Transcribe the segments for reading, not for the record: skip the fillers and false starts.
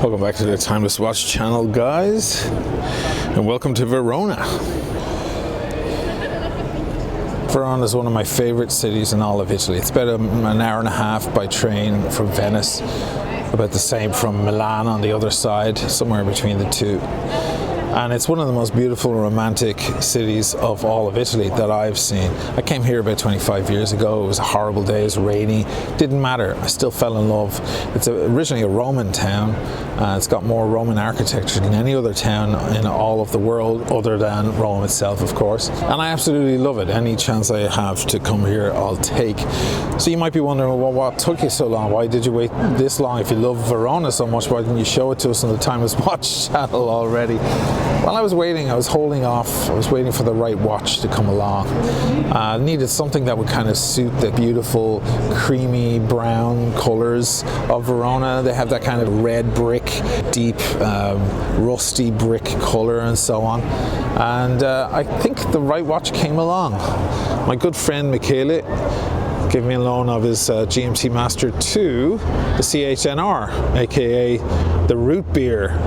Welcome back to the Timeless Watch channel, guys, and welcome to Verona. Verona is one of my favorite cities in all of Italy. It's about an hour and a half by train from Venice, about the same from Milan on the other side, somewhere between the two. And it's one of the most beautiful romantic cities of all of Italy that I've seen. I came here about 25 years ago. It was a horrible day, it was rainy. Didn't matter, I still fell in love. It's originally a Roman town. It's got more Roman architecture than any other town in all of the world, other than Rome itself, of course. And I absolutely love it. Any chance I have to come here, I'll take. So you might be wondering, well, what took you so long? Why did you wait this long? If you love Verona so much, why didn't you show it to us on the Timeless Watch channel already? While I was waiting, I was holding off. I was waiting for the right watch to come along. I needed something that would kind of suit the beautiful, creamy brown colors of Verona. They have that kind of red brick, deep, rusty brick color and so on. And I think the right watch came along. My good friend Michele gave me a loan of his GMT MASTER II, the CHNR, aka the Rootbeer.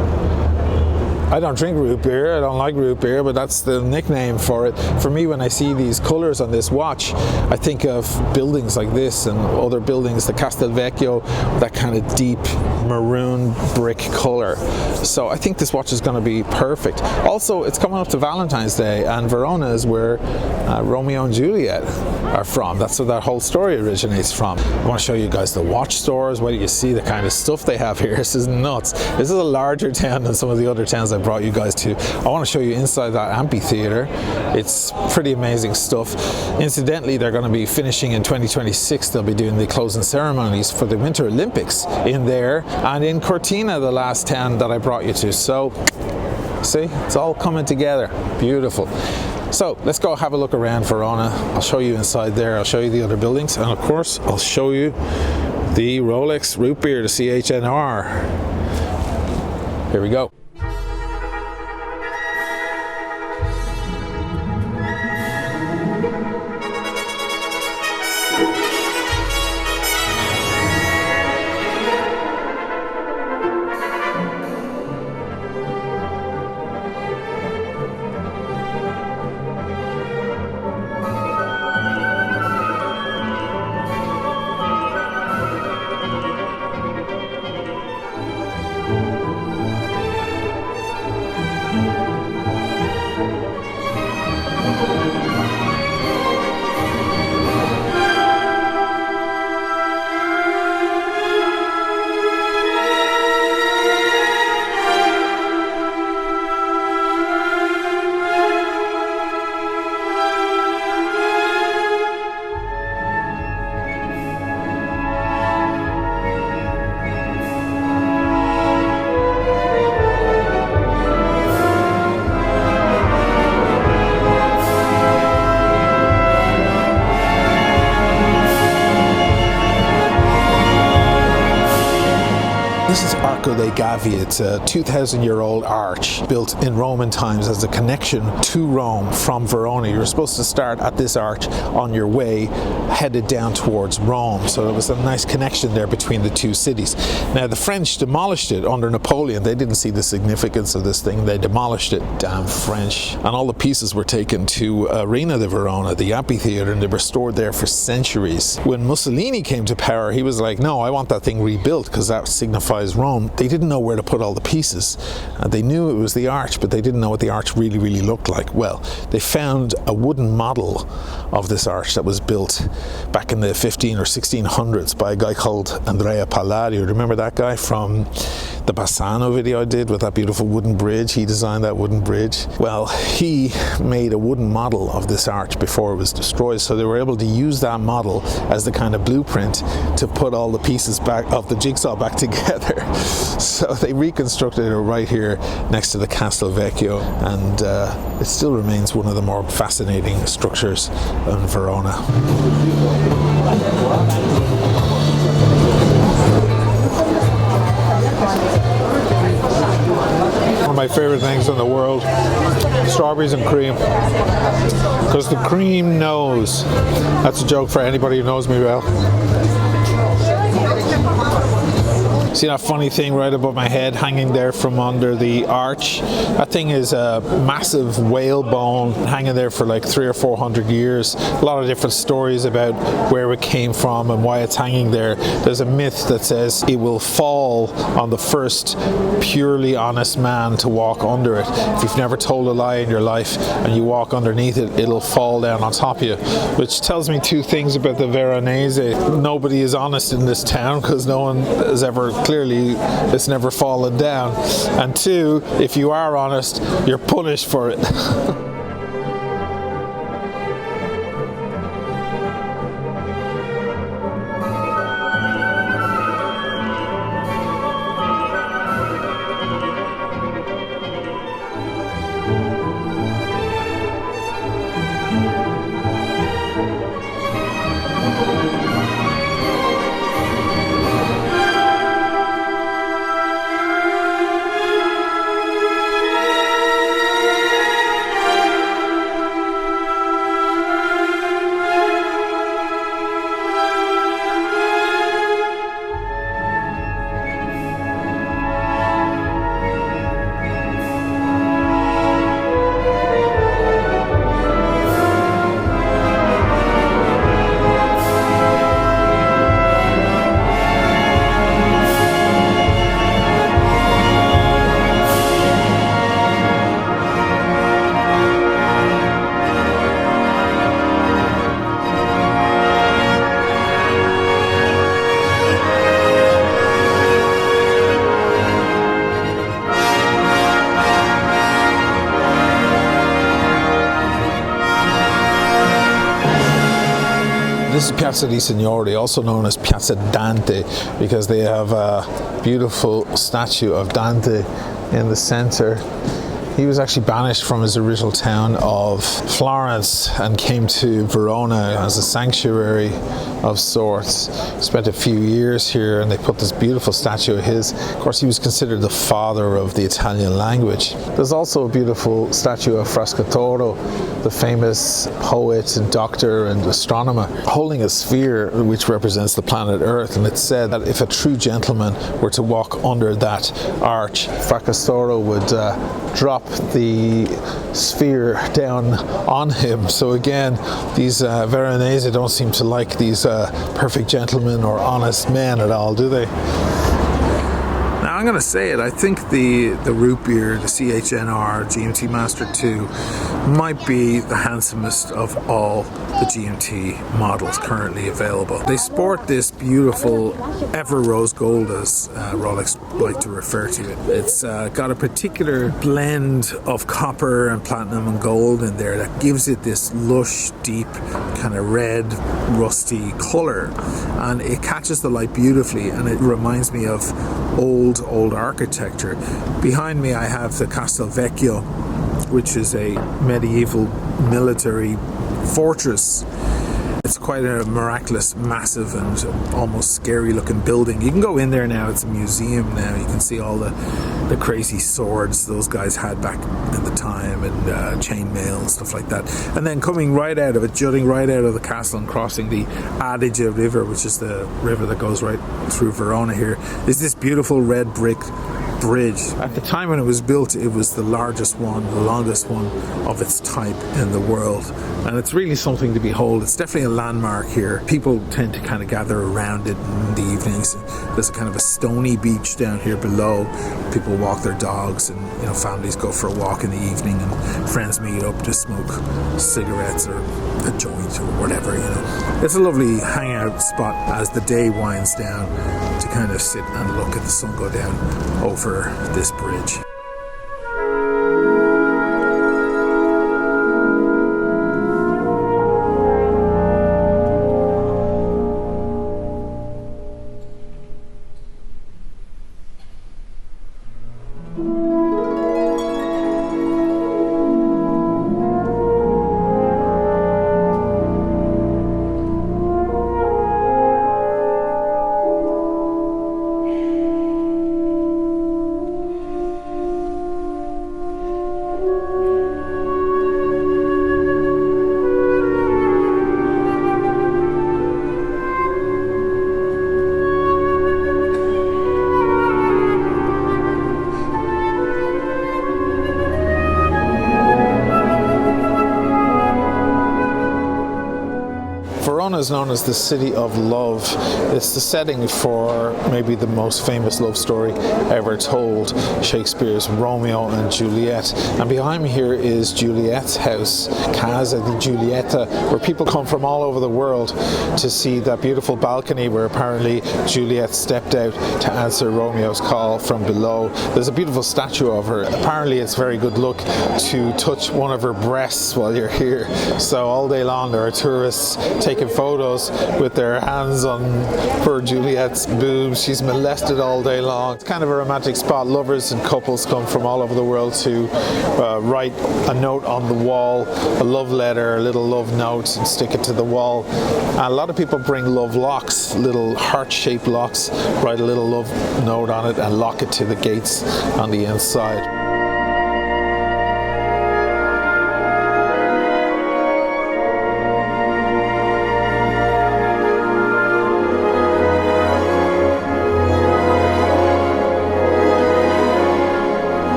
I don't drink root beer, I don't like root beer, but that's the nickname for it. For me, when I see these colors on this watch, I think of buildings like this and other buildings, the Castel Vecchio, that kind of deep maroon brick color. So I think this watch is going to be perfect. Also, it's coming up to Valentine's Day, and Verona is where Romeo and Juliet are from. That's where that whole story originates from. I want to show you guys the watch stores. Wait till you see the kind of stuff they have here. This is nuts. This is a larger town than some of the other towns I brought you guys to. I want to show you inside that amphitheater. It's pretty amazing stuff. Incidentally, they're going to be finishing in 2026. They'll be doing the closing ceremonies for the Winter Olympics in there and in Cortina, the last town that I brought you to. So, see, it's all coming together. Beautiful. So let's go have a look around Verona. I'll show you inside there. I'll show you the other buildings, and of course, I'll show you the Rolex Rootbeer, the CHNR. Here we go. This is Arco dei Gavi. It's a 2,000-year-old arch built in Roman times as a connection to Rome from Verona. You're supposed to start at this arch on your way headed down towards Rome. So there was a nice connection there between the two cities. Now the French demolished it under Napoleon. They didn't see the significance of this thing. They demolished it. Damn French. And all the pieces were taken to Arena de Verona, the amphitheater, and they were stored there for centuries. When Mussolini came to power, he was like, no, I want that thing rebuilt because that signifies Rome. They didn't know where to put all the pieces. They knew it was the arch, but they didn't know what the arch really looked like. Well, they found a wooden model of this arch that was built back in the 15 or 1600s by a guy called Andrea Palladio. Remember that guy from the Bassano video I did with that beautiful wooden bridge? He designed that wooden bridge. Well, he made a wooden model of this arch before it was destroyed, so they were able to use that model as the kind of blueprint to put all the pieces back of the jigsaw back together. So they reconstructed it right here next to the Castel Vecchio, and it still remains one of the more fascinating structures in Verona. One of my favorite things in the world, strawberries and cream, because the cream knows. That's a joke for anybody who knows me well. See that funny thing right above my head hanging there from under the arch? That thing is a massive whale bone hanging there for like 300 or 400 years. A lot of different stories about where it came from and why it's hanging there. There's a myth that says it will fall on the first purely honest man to walk under it. If you've never told a lie in your life and you walk underneath it, it'll fall down on top of you, which tells me two things about the Veronese. Nobody is honest in this town because no one has ever, clearly it's never fallen down, and two, if you are honest, you're punished for it. This is Piazza di Signori, also known as Piazza Dante, because they have a beautiful statue of Dante in the center. He was actually banished from his original town of Florence and came to Verona as a sanctuary of sorts. Spent a few years here and they put this beautiful statue of his. Of course, he was considered the father of the Italian language. There's also a beautiful statue of Fracastoro, the famous poet and doctor and astronomer, holding a sphere which represents the planet Earth. And it's said that if a true gentleman were to walk under that arch, Fracastoro would drop the sphere down on him. So again, these Veronese don't seem to like these perfect gentlemen or honest men at all, do they? Now I'm going to say it, I think the root beer, the CHNR GMT MASTER II, might be the handsomest of all the GMT models currently available. They sport this beautiful ever rose gold, as Rolex like to refer to it. It's got a particular blend of copper and platinum and gold in there that gives it this lush, deep, kind of red, rusty color, and it catches the light beautifully, and it reminds me of old architecture. Behind me I have the Castel Vecchio, which is a medieval military fortress. It's quite a miraculous, massive and almost scary looking building. You can go in there now, it's a museum now. You can see all the crazy swords those guys had back in the time, and chainmail and stuff like that. And then coming right out of it, jutting right out of the castle and crossing the Adige River, which is the river that goes right through Verona here, is this beautiful red brick bridge. At the time when it was built, it was the largest one, the longest one of its type in the world, and it's really something to behold. It's definitely a landmark here. People tend to kind of gather around it in the evenings. There's a kind of a stony beach down here below. People walk their dogs, and families go for a walk in the evening, and friends meet up to smoke cigarettes or a joint or whatever. It's a lovely hangout spot as the day winds down, to kind of sit and look at the sun go down over this bridge. is known as the City of Love. It's the setting for maybe the most famous love story ever told, Shakespeare's Romeo and Juliet. And behind me here is Juliet's house, Casa di Giulietta, where people come from all over the world to see that beautiful balcony where apparently Juliet stepped out to answer Romeo's call from below. There's a beautiful statue of her. Apparently it's very good luck to touch one of her breasts while you're here. So all day long there are tourists taking photos with their hands on poor Juliet's boobs. She's molested all day long. It's kind of a romantic spot. Lovers and couples come from all over the world to write a note on the wall, a love letter, a little love note, and stick it to the wall. And a lot of people bring love locks, little heart-shaped locks, write a little love note on it and lock it to the gates on the inside.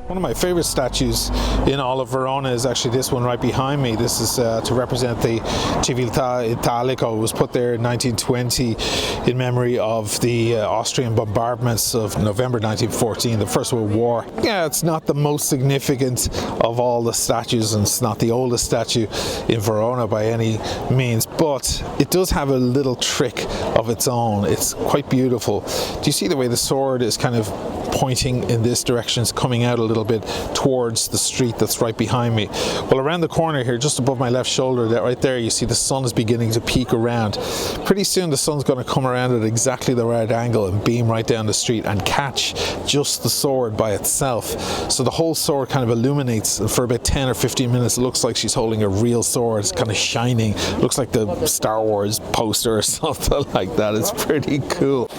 One of my favorite statues in all of Verona is actually this one right behind me. This is to represent the Civiltà Italica. It was put there in 1920 in memory of the Austrian bombardments of November 1914, the First World War. Yeah, it's not the most significant of all the statues, and it's not the oldest statue in Verona by any means, but it does have a little trick of its own. It's quite beautiful. Do you see the way the sword is kind of pointing in this direction? It's coming out a little bit towards the street that's right behind me. Well, around the corner here, just above my left shoulder, right there, you see the sun is beginning to peek around. Pretty soon the sun's going to come around at exactly the right angle and beam right down the street and catch just the sword by itself. So the whole sword kind of illuminates, and for about 10 or 15 minutes it looks like she's holding a real sword. It's kind of shining. It looks like the Star Wars poster or something like that. It's pretty cool.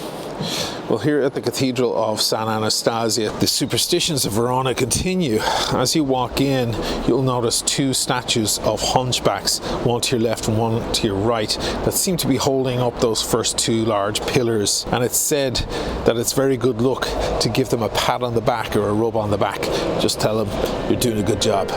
Well, here at the Cathedral of San Anastasia, the superstitions of Verona continue. As you walk in, you'll notice two statues of hunchbacks, one to your left and one to your right, that seem to be holding up those first two large pillars. And it's said that it's very good luck to give them a pat on the back or a rub on the back. Just tell them you're doing a good job.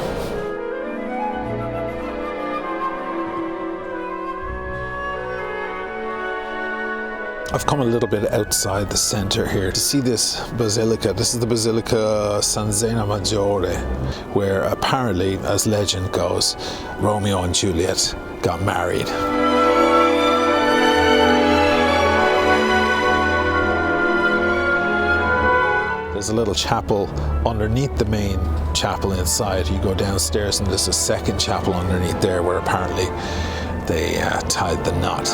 I've come a little bit outside the center here to see this basilica. This is the Basilica of San Zeno Maggiore, where apparently, as legend goes, Romeo and Juliet got married. There's a little chapel underneath the main chapel inside. You go downstairs and there's a second chapel underneath there where apparently they tied the knot.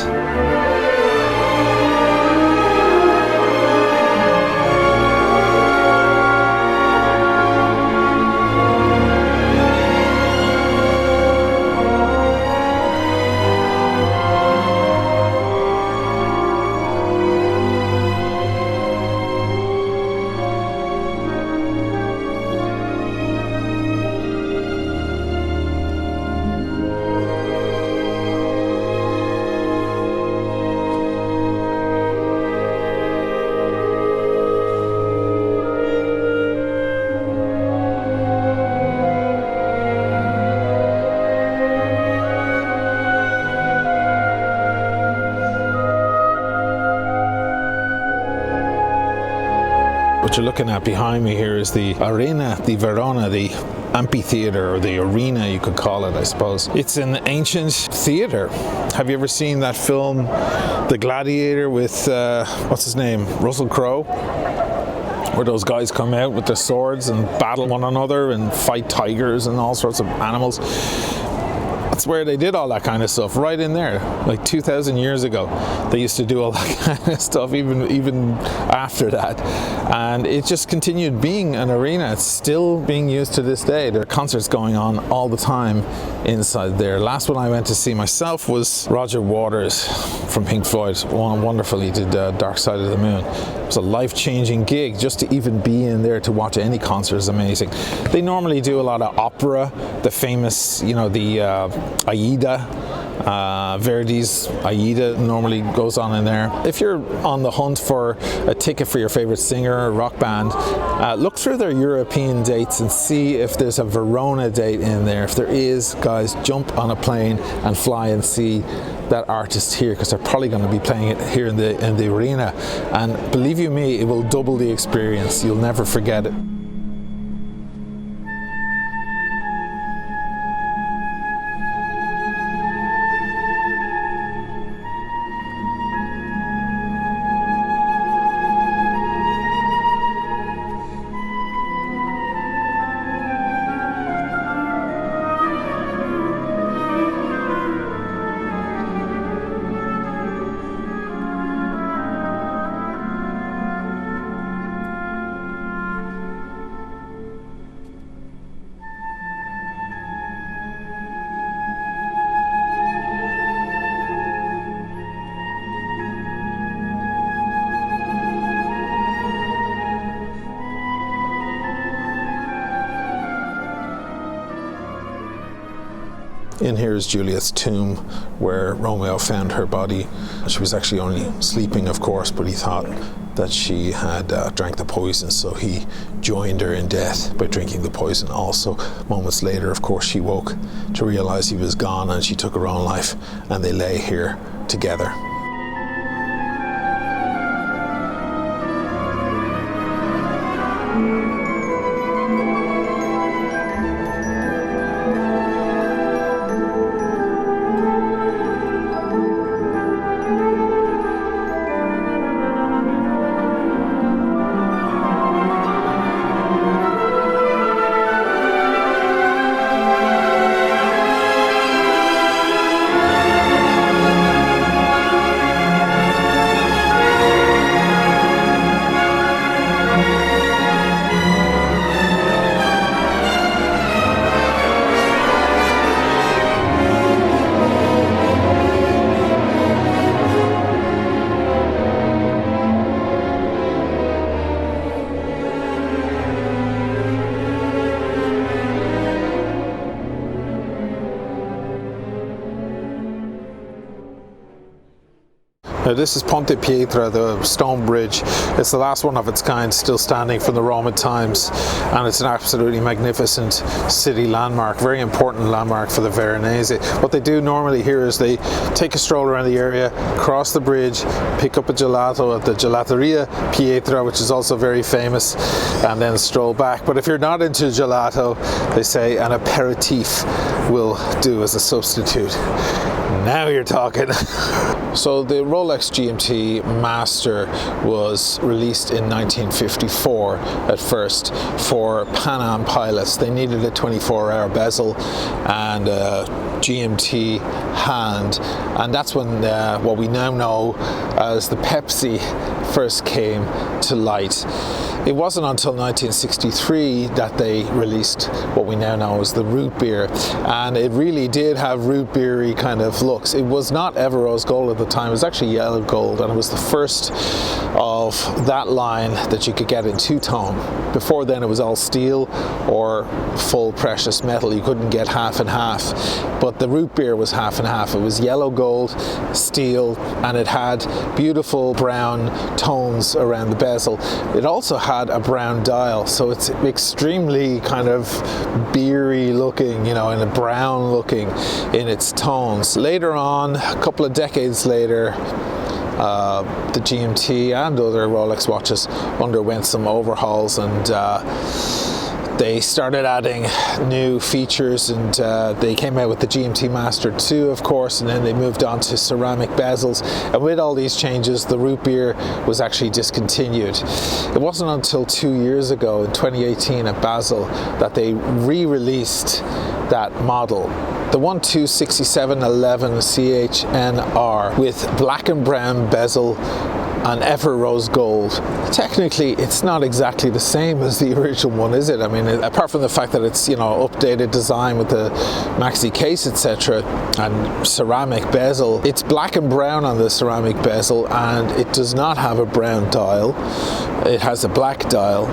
What you're looking at behind me here is the Arena di Verona, the amphitheater, or the arena you could call it, I suppose. It's an ancient theater. Have you ever seen that film, The Gladiator, with, what's his name, Russell Crowe? Where those guys come out with their swords and battle one another and fight tigers and all sorts of animals. That's where they did all that kind of stuff, right in there. Like 2,000 years ago, they used to do all that kind of stuff, even after that. And it just continued being an arena. It's still being used to this day. There are concerts going on all the time inside there. Last one I went to see myself was Roger Waters from Pink Floyd. Wonderful. He did Dark Side of the Moon. It was a life-changing gig. Just to even be in there to watch any concert is amazing. They normally do a lot of opera, the famous, you know, the Aida, Verdi's Aida normally goes on in there. If you're on the hunt for a ticket for your favorite singer or rock band, look through their European dates and see if there's a Verona date in there. If there is, guys, jump on a plane and fly and see that artist here, because they're probably going to be playing it here in the arena. And believe you me, it will double the experience. You'll never forget it. In here is Juliet's tomb, where Romeo found her body. She was actually only sleeping, of course, but he thought that she had drank the poison, so he joined her in death by drinking the poison also. Moments later, of course, she woke to realize he was gone, and she took her own life, and they lay here together. Now this is Ponte Pietra, the stone bridge. It's the last one of its kind still standing from the Roman times, and it's an absolutely magnificent city landmark, very important landmark for the Veronese. What they do normally here is they take a stroll around the area, cross the bridge, pick up a gelato at the Gelateria Pietra, which is also very famous, and then stroll back. But if you're not into gelato, they say an aperitif will do as a substitute. Now you're talking. So the Rolex GMT Master was released in 1954 at first for Pan Am pilots. They needed a 24-hour bezel and a GMT hand, and that's when what we now know as the Pepsi first came to light. It wasn't until 1963 that they released what we now know as the root beer, and it really did have root beery kind of looks. It was not ever rose gold at the time, it was actually yellow gold, and it was the first of that line that you could get in two-tone. Before then it was all steel or full precious metal. You couldn't get half and half, but the root beer was half and half. It was yellow gold, steel, and it had beautiful brown tones around the bezel. It also had a brown dial, so it's extremely kind of beery looking, you know, and a brown looking in its tones. Later on, a couple of decades later, the GMT and other Rolex watches underwent some overhauls, and they started adding new features, and they came out with the GMT MASTER II, of course, and then they moved on to ceramic bezels. And with all these changes, the root beer was actually discontinued. It wasn't until 2 years ago, in 2018 at Basel, that they re-released that model. The 126711 CHNR with black and brown bezel and ever rose gold. Technically, it's not exactly the same as the original one, is it? I mean, apart from the fact that it's, you know, updated design with the maxi case, etc., and ceramic bezel, it's black and brown on the ceramic bezel, and it does not have a brown dial. It has a black dial.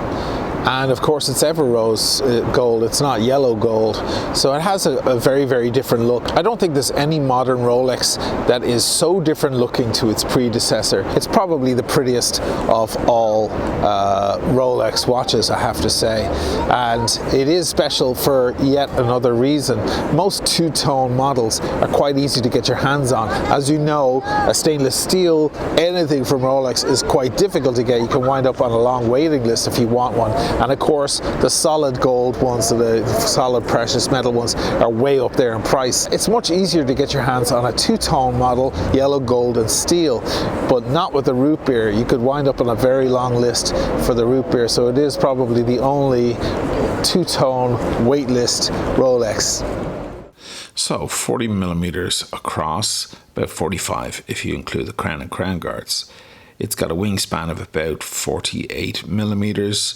And of course it's ever rose gold, it's not yellow gold. So it has a very, very different look. I don't think there's any modern Rolex that is so different looking to its predecessor. It's probably the prettiest of all Rolex watches, I have to say. And it is special for yet another reason. Most two-tone models are quite easy to get your hands on. As you know, a stainless steel, anything from Rolex is quite difficult to get. You can wind up on a long waiting list if you want one. And of course, the solid gold ones, the solid precious metal ones, are way up there in price. It's much easier to get your hands on a two-tone model, yellow, gold, and steel, but not with the root beer. You could wind up on a very long list for the root beer, so it is probably the only two-tone waitlist Rolex. So 40 millimeters across, about 45 if you include the crown and crown guards. It's got a wingspan of about 48 millimeters,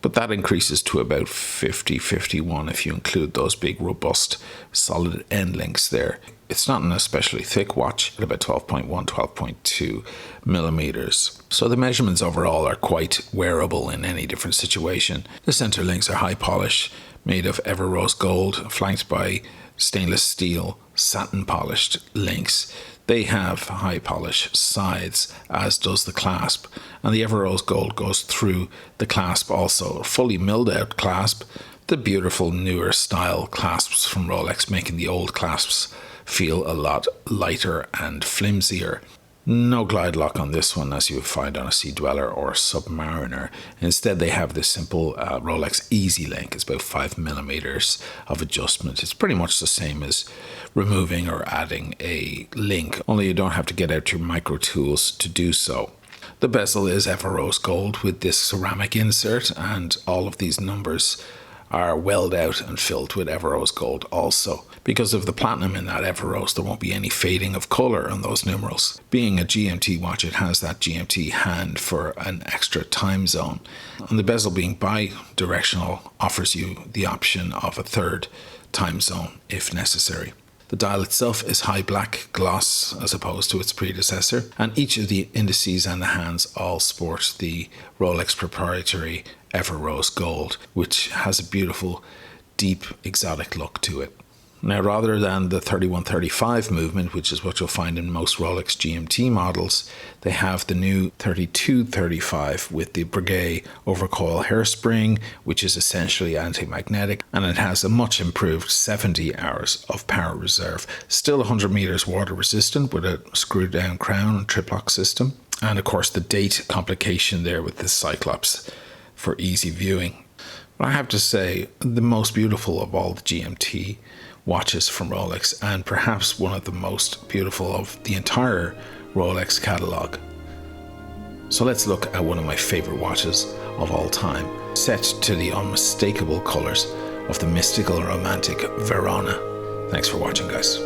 but that increases to about 50-51 if you include those big robust solid end links there. It's not an especially thick watch at about 12.1-12.2 millimeters. So the measurements overall are quite wearable in any different situation. The center links are high polish, made of ever rose gold, flanked by stainless steel satin polished links. They have high polish sides, as does the clasp, and the ever rose gold goes through the clasp also. A fully milled out clasp, the beautiful newer style clasps from Rolex, making the old clasps feel a lot lighter and flimsier. No glide lock on this one, as you would find on a Sea Dweller or Submariner. Instead, they have this simple Rolex Easy Link. It's about 5 millimeters of adjustment. It's pretty much the same as removing or adding a link, only you don't have to get out your micro tools to do so. The bezel is ever rose gold with this ceramic insert, and all of these numbers are welled out and filled with ever rose gold also. Because of the platinum in that ever rose, there won't be any fading of colour on those numerals. Being a GMT watch, it has that GMT hand for an extra time zone. And the bezel being bi-directional offers you the option of a third time zone if necessary. The dial itself is high black gloss as opposed to its predecessor, and each of the indices and the hands all sport the Rolex proprietary ever rose gold, which has a beautiful, deep, exotic look to it. Now, rather than the 3135 movement, which is what you'll find in most Rolex GMT models, they have the new 3235 with the Breguet overcoil hairspring, which is essentially anti-magnetic, and it has a much improved 70 hours of power reserve. Still 100 meters water resistant with a screwed down crown and triplock system. And of course the date complication there with the Cyclops for easy viewing. But I have to say, the most beautiful of all the GMT watches from Rolex, and perhaps one of the most beautiful of the entire Rolex catalogue. So let's look at one of my favorite watches of all time, set to the unmistakable colors of the mystical and romantic Verona. Thanks for watching, guys.